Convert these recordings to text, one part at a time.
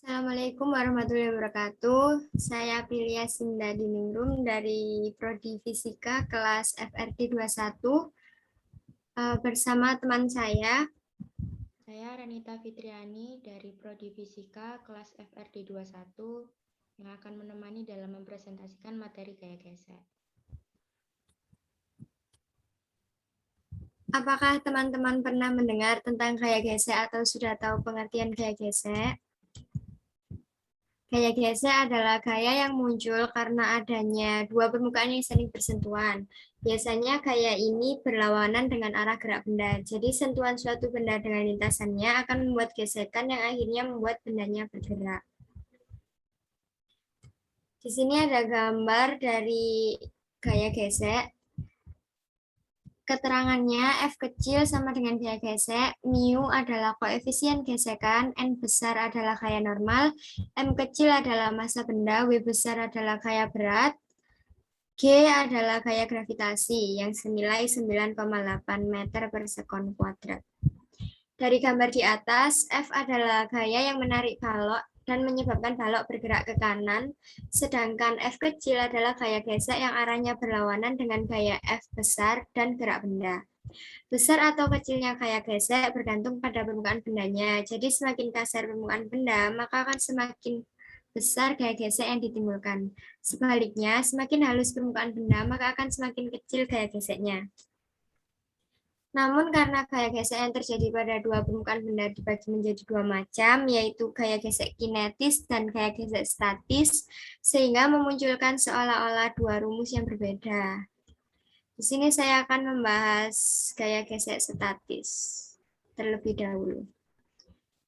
Assalamualaikum warahmatullahi wabarakatuh. Saya Pilia Sinda Diningrum dari Prodi Fisika kelas FRD 21 bersama teman saya. Saya Renita Fitriani dari Prodi Fisika kelas FRD 21 yang akan menemani dalam mempresentasikan materi gaya gesek. Apakah teman-teman pernah mendengar tentang gaya gesek atau sudah tahu pengertian gaya gesek? Gaya gesek adalah gaya yang muncul karena adanya dua permukaan yang saling bersentuhan. Biasanya gaya ini berlawanan dengan arah gerak benda. Jadi sentuhan suatu benda dengan lintasannya akan membuat gesekan yang akhirnya membuat bendanya bergerak. Di sini ada gambar dari gaya gesek. Keterangannya F kecil sama dengan gaya gesek, mu adalah koefisien gesekan, N besar adalah gaya normal, M kecil adalah massa benda, W besar adalah gaya berat, G adalah gaya gravitasi yang senilai 9,8 meter per sekon kuadrat. Dari gambar di atas, F adalah gaya yang menarik balok dan menyebabkan balok bergerak ke kanan, sedangkan F kecil adalah gaya gesek yang arahnya berlawanan dengan gaya F besar dan gerak benda. Besar atau kecilnya gaya gesek bergantung pada permukaan bendanya. Jadi semakin kasar permukaan benda, maka akan semakin besar gaya gesek yang ditimbulkan. Sebaliknya, semakin halus permukaan benda, maka akan semakin kecil gaya geseknya. Namun karena gaya gesek yang terjadi pada dua permukaan benda dibagi menjadi dua macam, yaitu gaya gesek kinetis dan gaya gesek statis, sehingga memunculkan seolah-olah dua rumus yang berbeda. Di sini saya akan membahas gaya gesek statis terlebih dahulu.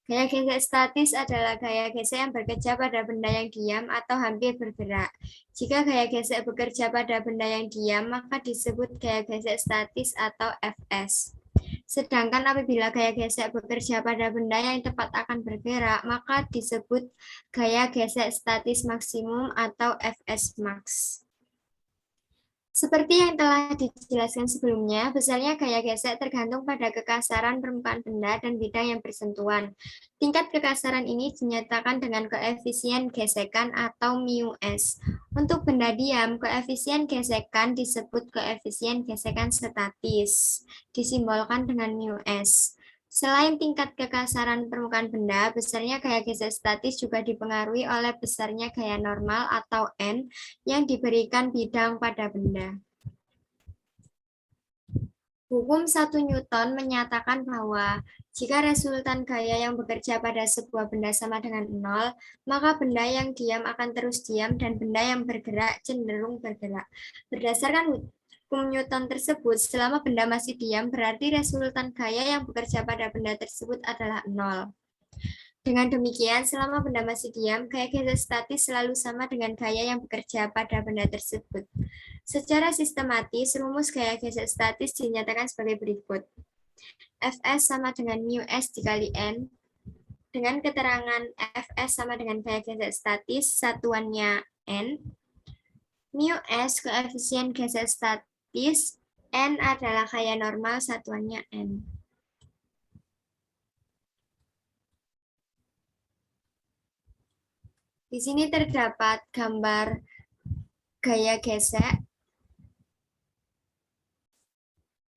Gaya gesek statis adalah gaya gesek yang bekerja pada benda yang diam atau hampir bergerak. Jika gaya gesek bekerja pada benda yang diam, maka disebut gaya gesek statis atau Fs. Sedangkan apabila gaya gesek bekerja pada benda yang tepat akan bergerak, maka disebut gaya gesek statis maksimum atau Fs max. Seperti yang telah dijelaskan sebelumnya, besarnya gaya gesek tergantung pada kekasaran permukaan benda dan bidang yang bersentuhan. Tingkat kekasaran ini dinyatakan dengan koefisien gesekan atau μs. Untuk benda diam, koefisien gesekan disebut koefisien gesekan statis, disimbolkan dengan μs. Selain tingkat kekasaran permukaan benda, besarnya gaya gesek statis juga dipengaruhi oleh besarnya gaya normal atau N yang diberikan bidang pada benda. Hukum 1 Newton menyatakan bahwa jika resultan gaya yang bekerja pada sebuah benda sama dengan 0, maka benda yang diam akan terus diam dan benda yang bergerak cenderung bergerak. Berdasarkan hukum Newton tersebut, selama benda masih diam, berarti resultan gaya yang bekerja pada benda tersebut adalah 0. Dengan demikian, selama benda masih diam, gaya gesek statis selalu sama dengan gaya yang bekerja pada benda tersebut. Secara sistematis, rumus gaya gesek statis dinyatakan sebagai berikut. Fs sama dengan μs dikali N, dengan keterangan Fs sama dengan gaya gesek statis, satuannya N, μs koefisien gesek statis, N adalah gaya normal, satuannya N. Di sini terdapat gambar gaya gesek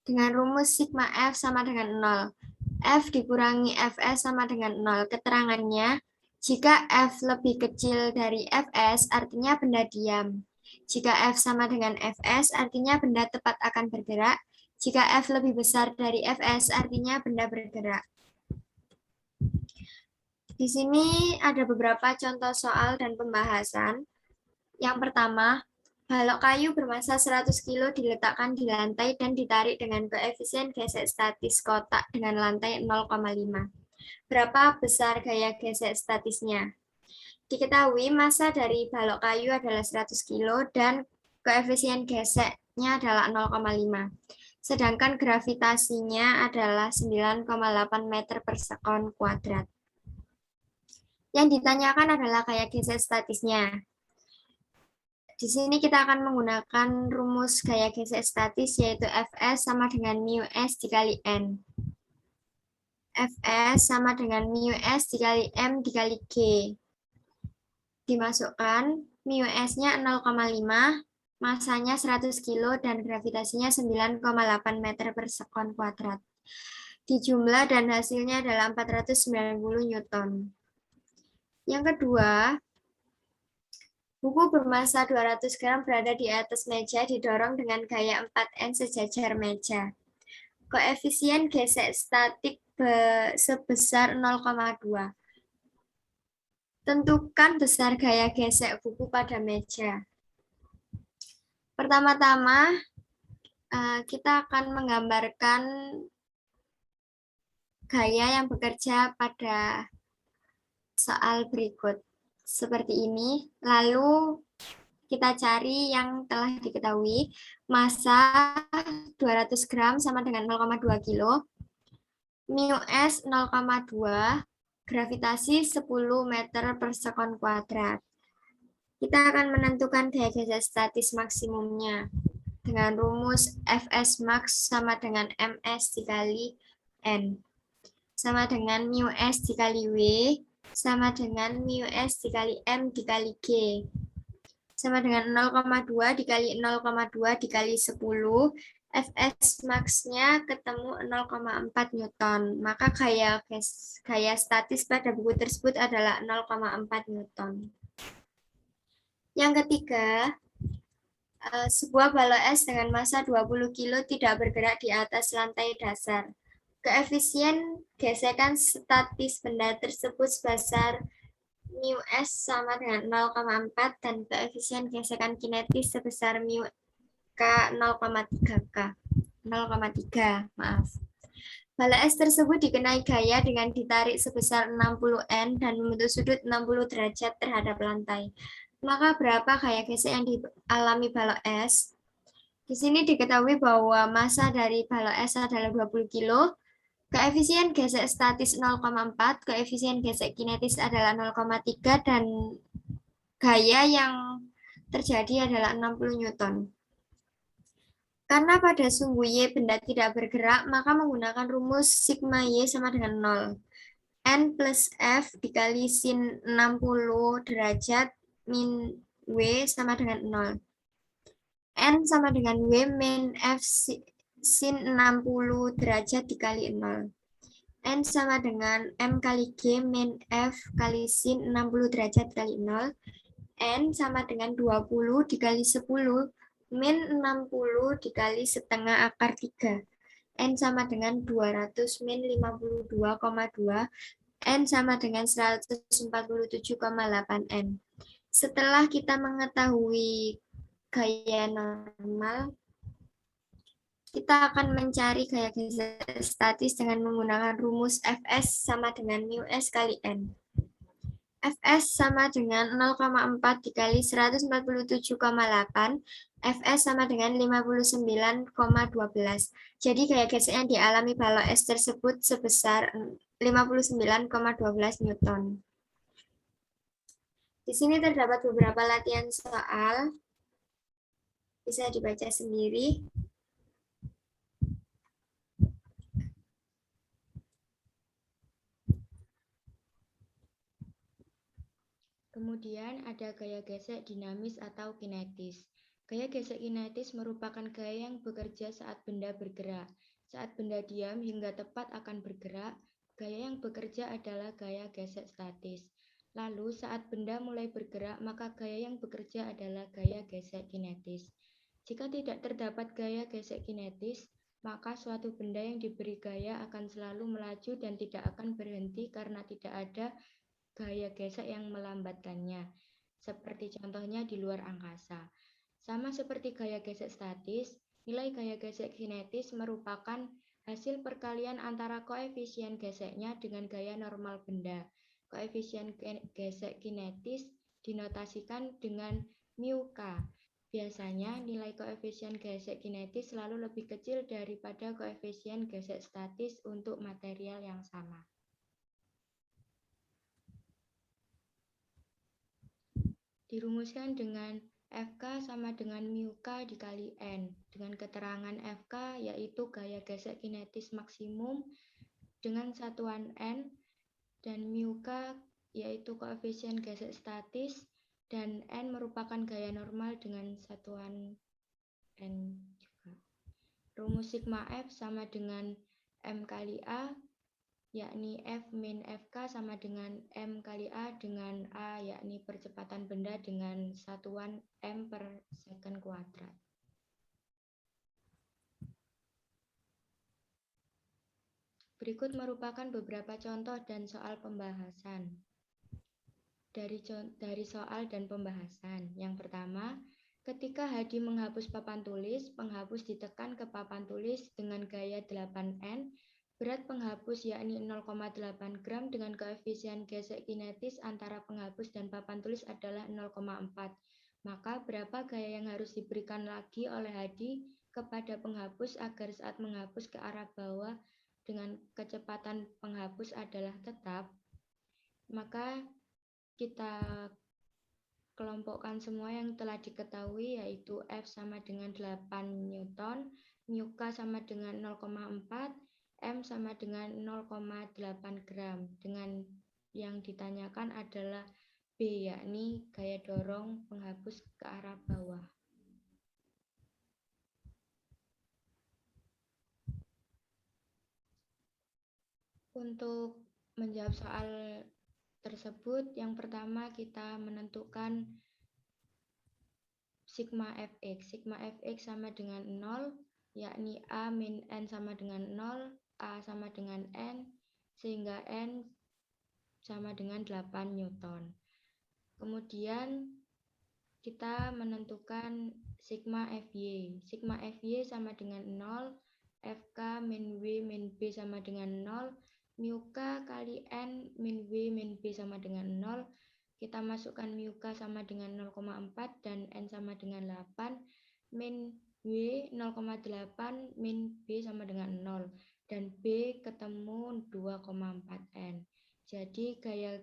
dengan rumus sigma F sama dengan 0. F dikurangi Fs sama dengan 0. Keterangannya, jika F lebih kecil dari Fs, artinya benda diam. Jika F sama dengan Fs, artinya benda tepat akan bergerak. Jika F lebih besar dari Fs, artinya benda bergerak. Di sini ada beberapa contoh soal dan pembahasan. Yang pertama, balok kayu bermassa 100 kg diletakkan di lantai dan ditarik dengan koefisien gesek statis kotak dengan lantai 0,5. Berapa besar gaya gesek statisnya? Diketahui massa dari balok kayu adalah 100 kg dan koefisien geseknya adalah 0,5. Sedangkan gravitasinya adalah 9,8 meter per sekon kuadrat. Yang ditanyakan adalah gaya gesek statisnya. Di sini kita akan menggunakan rumus gaya gesek statis, yaitu Fs sama dengan μs dikali N. Fs sama dengan μs dikali M dikali G. dimasukkan, mu S-nya 0,5, masanya 100 kilo, dan gravitasinya 9,8 meter per sekon kuadrat. Dijumlah dan hasilnya adalah 490 Newton. Yang kedua, buku bermasa 200 gram berada di atas meja didorong dengan gaya 4N sejajar meja. Koefisien gesek statik sebesar 0,2. Tentukan besar gaya gesek buku pada meja. Pertama-tama, kita akan menggambarkan gaya yang bekerja pada soal berikut. Seperti ini. Lalu kita cari yang telah diketahui. Massa 200 gram sama dengan 0,2 kilo. Mu S 0,2. Gravitasi 10 meter per sekon kuadrat. Kita akan menentukan gaya gesek statis maksimumnya dengan rumus Fs max sama dengan Ms dikali N. Sama dengan mu S dikali W, sama dengan mu S dikali M dikali G. Sama dengan 0,2 dikali 0,2 dikali 10. Fs max-nya ketemu 0,4 Newton. Maka gaya statis pada buku tersebut adalah 0,4 Newton. Yang ketiga, sebuah balok es dengan massa 20 kg tidak bergerak di atas lantai dasar. Koefisien gesekan statis benda tersebut sebesar mu S sama dengan 0,4 dan koefisien gesekan kinetis sebesar mu K 0,3 maaf. Balok es tersebut dikenai gaya dengan ditarik sebesar 60 N dan membentuk sudut 60 derajat terhadap lantai. Maka berapa gaya gesek yang dialami balok es? Di sini diketahui bahwa massa dari balok es adalah 20 kg, koefisien gesek statis 0,4, koefisien gesek kinetis adalah 0,3, dan gaya yang terjadi adalah 60 Newton. Karena pada sumbu Y benda tidak bergerak, maka menggunakan rumus sigma Y sama dengan 0. N plus F dikali sin 60 derajat min W sama dengan 0. N sama dengan W min F sin 60 derajat dikali 0. N sama dengan M kali G min F kali sin 60 derajat kali 0. N sama dengan 20 dikali 10 min 60 dikali setengah akar 3. N sama dengan 200 min 52,2. N sama dengan 147,8 N. Setelah kita mengetahui gaya normal, kita akan mencari gaya gesek statis dengan menggunakan rumus Fs sama dengan mu S kali N. Fs sama dengan 0,4 dikali 147,8. Fs sama dengan 59,12. Jadi gaya gesek yang dialami balok es tersebut sebesar 59,12 Newton. Di sini terdapat beberapa latihan soal. Bisa dibaca sendiri. Kemudian ada gaya gesek dinamis atau kinetis. Gaya gesek kinetis merupakan gaya yang bekerja saat benda bergerak. Saat benda diam hingga tepat akan bergerak, gaya yang bekerja adalah gaya gesek statis. Lalu saat benda mulai bergerak, maka gaya yang bekerja adalah gaya gesek kinetis. Jika tidak terdapat gaya gesek kinetis, maka suatu benda yang diberi gaya akan selalu melaju dan tidak akan berhenti karena tidak ada gaya gesek yang melambatkannya, seperti contohnya di luar angkasa. Sama seperti gaya gesek statis, nilai gaya gesek kinetis merupakan hasil perkalian antara koefisien geseknya dengan gaya normal benda. Koefisien gesek kinetis dinotasikan dengan mu K. Biasanya nilai koefisien gesek kinetis selalu lebih kecil daripada koefisien gesek statis untuk material yang sama. Dirumuskan dengan Fk sama dengan mu K dikali N. Dengan keterangan Fk yaitu gaya gesek kinetis maksimum dengan satuan N, dan mu K yaitu koefisien gesek statis dan N merupakan gaya normal dengan satuan N juga. Rumus sigma F sama dengan M kali A, yakni F min FK sama dengan M kali A dengan A, yakni percepatan benda dengan satuan M per second kuadrat. Berikut merupakan beberapa contoh dan soal pembahasan. Dari soal dan pembahasan. Yang pertama, ketika Hadi menghapus papan tulis, penghapus ditekan ke papan tulis dengan gaya 8N, berat penghapus yakni 0,8 gram dengan koefisien gesek kinetis antara penghapus dan papan tulis adalah 0,4. Maka berapa gaya yang harus diberikan lagi oleh Hadi kepada penghapus agar saat menghapus ke arah bawah dengan kecepatan penghapus adalah tetap? Maka kita kelompokkan semua yang telah diketahui, yaitu F sama dengan 8 Newton, mu K sama dengan 0,4, M sama dengan 0,8 gram. Dengan yang ditanyakan adalah B, yakni gaya dorong penghapus ke arah bawah. Untuk menjawab soal tersebut, yang pertama kita menentukan sigma Fx. Sigma Fx sama dengan 0, yakni A min N sama dengan 0, A sama dengan N, sehingga N sama dengan 8 Newton. Kemudian kita menentukan sigma Fy. Sigma Fy sama dengan 0, Fk min W min B sama dengan 0, mu K kali N min W min B sama dengan 0. Kita masukkan mu K sama dengan 0,4 dan N sama dengan 8, min W 0,8 min B sama dengan 0, dan B ketemu 2,4 N. Jadi gaya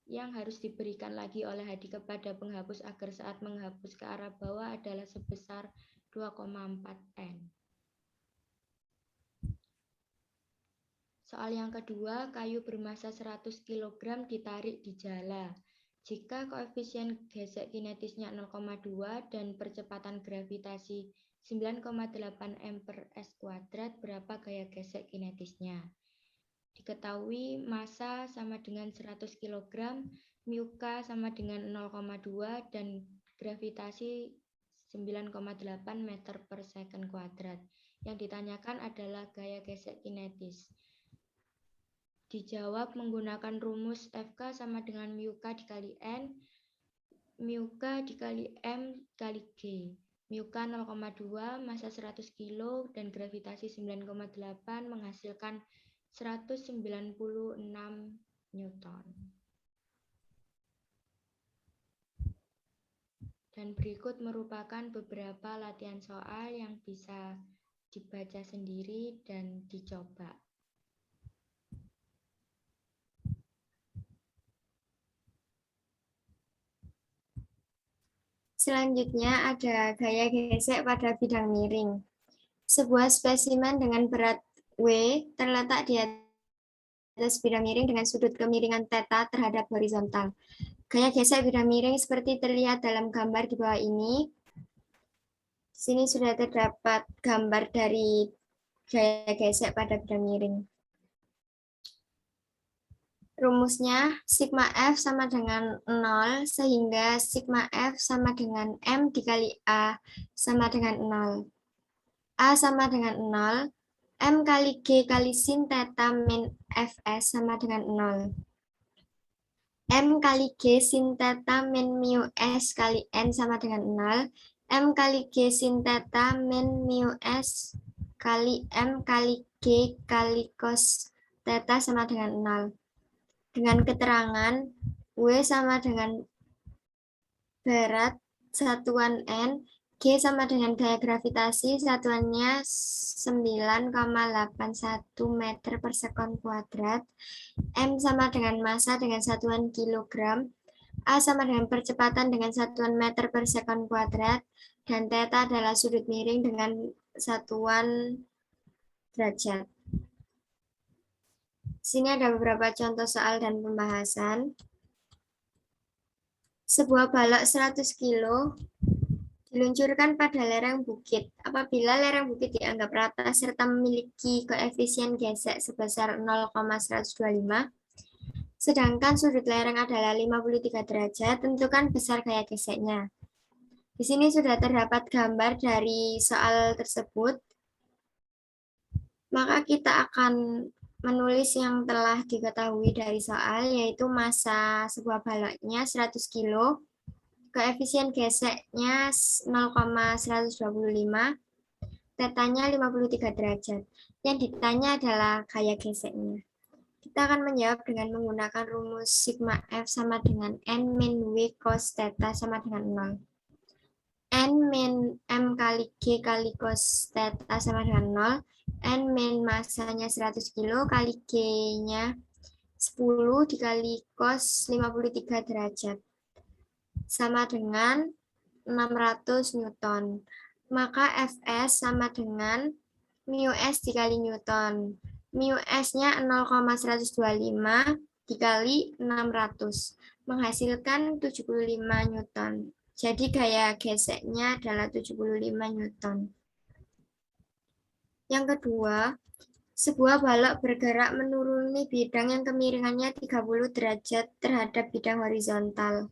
yang harus diberikan lagi oleh Hadi kepada penghapus agar saat menghapus ke arah bawah adalah sebesar 2,4 N. Soal yang kedua, kayu bermasa 100 kg ditarik di jala. Jika koefisien gesek kinetisnya 0,2 dan percepatan gravitasi 9,8 m per s kuadrat, berapa gaya gesek kinetisnya? Diketahui massa sama dengan 100 kg, mu K sama dengan 0,2 dan gravitasi 9,8 meter per second kuadrat. Yang ditanyakan adalah gaya gesek kinetis. Dijawab menggunakan rumus Fk sama dengan mu K dikali N, mu K dikali M kali G. Mu K 0,2, massa 100 kg, dan gravitasi 9,8 menghasilkan 196 Newton. Dan berikut merupakan beberapa latihan soal yang bisa dibaca sendiri dan dicoba. Selanjutnya ada gaya gesek pada bidang miring. Sebuah spesimen dengan berat W terletak di atas bidang miring dengan sudut kemiringan θ terhadap horizontal. Gaya gesek bidang miring seperti terlihat dalam gambar di bawah ini. Di sini sudah terdapat gambar dari gaya gesek pada bidang miring. Rumusnya sigma F sama dengan 0, sehingga sigma F sama dengan M dikali A sama dengan 0. A sama dengan 0, M kali G kali sin θ min Fs sama dengan 0. M kali G sin θ min mu S kali N sama dengan 0. M kali G sin θ min mu S kali M kali G kali cos θ sama dengan 0. Dengan keterangan W sama dengan berat satuan N, G sama dengan gaya gravitasi satuannya 9,81 meter per sekon kuadrat, M sama dengan massa dengan satuan kilogram, A sama dengan percepatan dengan satuan meter per sekon kuadrat, dan θ adalah sudut miring dengan satuan derajat. Di sini ada beberapa contoh soal dan pembahasan. Sebuah balok 100 kilo diluncurkan pada lereng bukit. Apabila lereng bukit dianggap rata serta memiliki koefisien gesek sebesar 0,125, sedangkan sudut lereng adalah 53 derajat, tentukan besar gaya geseknya. Di sini sudah terdapat gambar dari soal tersebut. Maka kita akan menulis yang telah diketahui dari soal, yaitu massa sebuah baloknya 100 kilo, koefisien geseknya 0,125, tetanya 53 derajat. Yang ditanya adalah gaya geseknya. Kita akan menjawab dengan menggunakan rumus sigma F sama dengan N min W cos theta sama dengan 0. N min M kali G kali cos theta sama dengan 0. N min massanya 100 kilo kali G-nya 10 dikali cos 53 derajat. Sama dengan 600 Newton. Maka Fs sama dengan mu S dikali Newton. Mu S-nya 0,125 dikali 600. Menghasilkan 75 Newton. Jadi gaya geseknya adalah 75 Newton. Yang kedua, sebuah balok bergerak menuruni bidang yang kemiringannya 30 derajat terhadap bidang horizontal.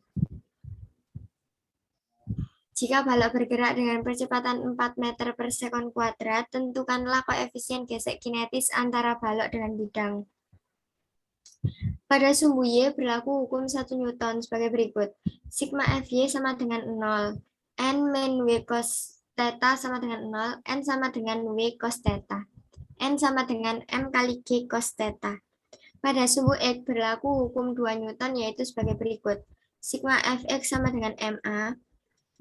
Jika balok bergerak dengan percepatan 4 meter per sekon kuadrat, tentukanlah koefisien gesek kinetis antara balok dengan bidang. Pada sumbu Y berlaku hukum 1 Newton sebagai berikut. Sigma Fy sama dengan 0. N min W cos theta sama dengan 0. N sama dengan W cos theta. N sama dengan M kali G cos theta. Pada sumbu X berlaku hukum 2 Newton yaitu sebagai berikut. Sigma Fx sama dengan MA.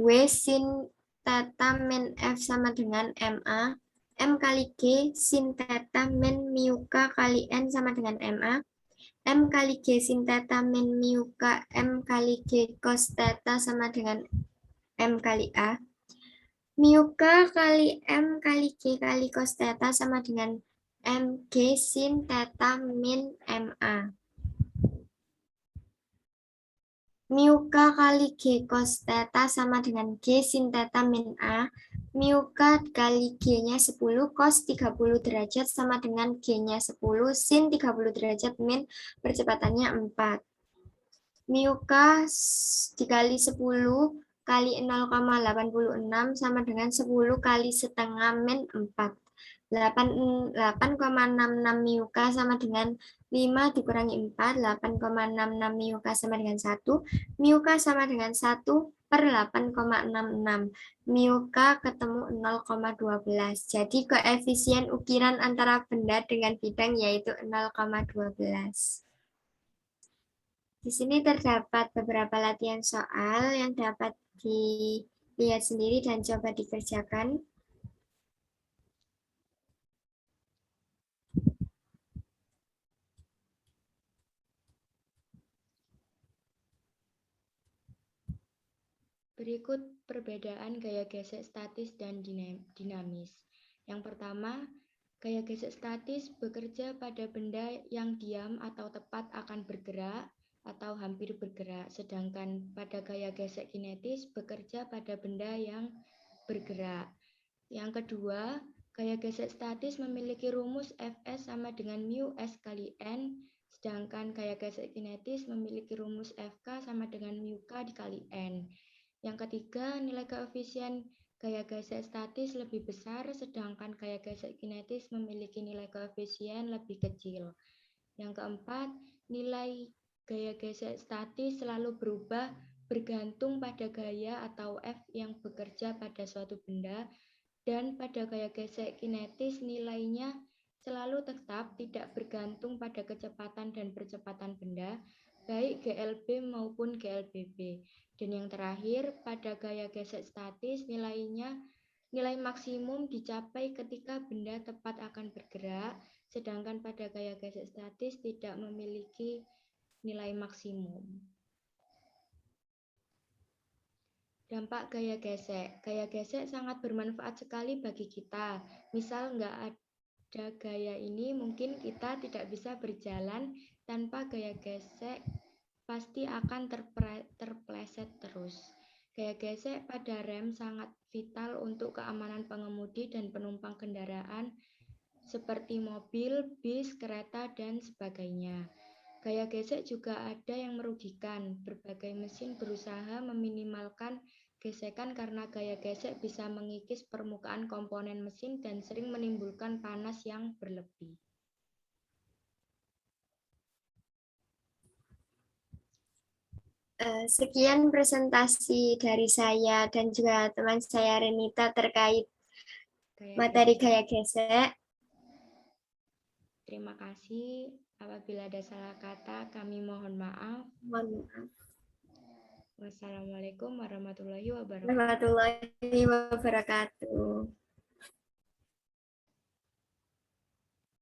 W sin theta min F sama dengan MA. M kali G sin theta min mu K kali N sama dengan MA. M kali G sin theta min mu K M kali G cos theta sama dengan M kali A. Mu K kali M kali G kali cos theta sama dengan M G sin theta min MA. Mu K kali G cos theta sama dengan G sin theta min A. Mu K kali G-nya 10 cos 30 derajat sama dengan G-nya 10 sin 30 derajat min percepatannya 4. Mu K dikali 10 kali 0,86 sama dengan 10 kali setengah min 4. 8,66 mu K sama dengan 5 dikurangi 4, 8,66 mu K sama dengan 1. Mu K sama dengan 1 per 8,66. Mu K ketemu 0,12. Jadi koefisien ukiran antara benda dengan bidang yaitu 0,12. Di sini terdapat beberapa latihan soal yang dapat dilihat sendiri dan coba dikerjakan. Berikut perbedaan gaya gesek statis dan dinamis. Yang pertama, gaya gesek statis bekerja pada benda yang diam atau tepat akan bergerak atau hampir bergerak, sedangkan pada gaya gesek kinetis bekerja pada benda yang bergerak. Yang kedua, gaya gesek statis memiliki rumus Fs sama dengan mu S kali N, sedangkan gaya gesek kinetis memiliki rumus Fk sama dengan mu K dikali N. Yang ketiga, nilai koefisien gaya gesek statis lebih besar, sedangkan gaya gesek kinetis memiliki nilai koefisien lebih kecil. Yang keempat, nilai gaya gesek statis selalu berubah bergantung pada gaya atau F yang bekerja pada suatu benda, dan pada gaya gesek kinetis nilainya selalu tetap tidak bergantung pada kecepatan dan percepatan benda, baik GLB maupun GLBB. Dan yang terakhir, pada gaya gesek statis nilai maksimum dicapai ketika benda tepat akan bergerak, sedangkan pada gaya gesek statis tidak memiliki nilai maksimum. Dampak gaya gesek. Gaya gesek sangat bermanfaat sekali bagi kita. Misal nggak ada gaya ini, mungkin kita tidak bisa berjalan tanpa gaya gesek pasti akan terpleset terus. Gaya gesek pada rem sangat vital untuk keamanan pengemudi dan penumpang kendaraan seperti mobil, bis, kereta, dan sebagainya. Gaya gesek juga ada yang merugikan. Berbagai mesin berusaha meminimalkan gesekan karena gaya gesek bisa mengikis permukaan komponen mesin dan sering menimbulkan panas yang berlebih. Sekian presentasi dari saya dan juga teman saya Renita terkait materi gaya gesek. Terima kasih. Apabila ada salah kata, kami mohon maaf. Mohon maaf. Wassalamualaikum warahmatullahi wabarakatuh. Warahmatullahi wabarakatuh.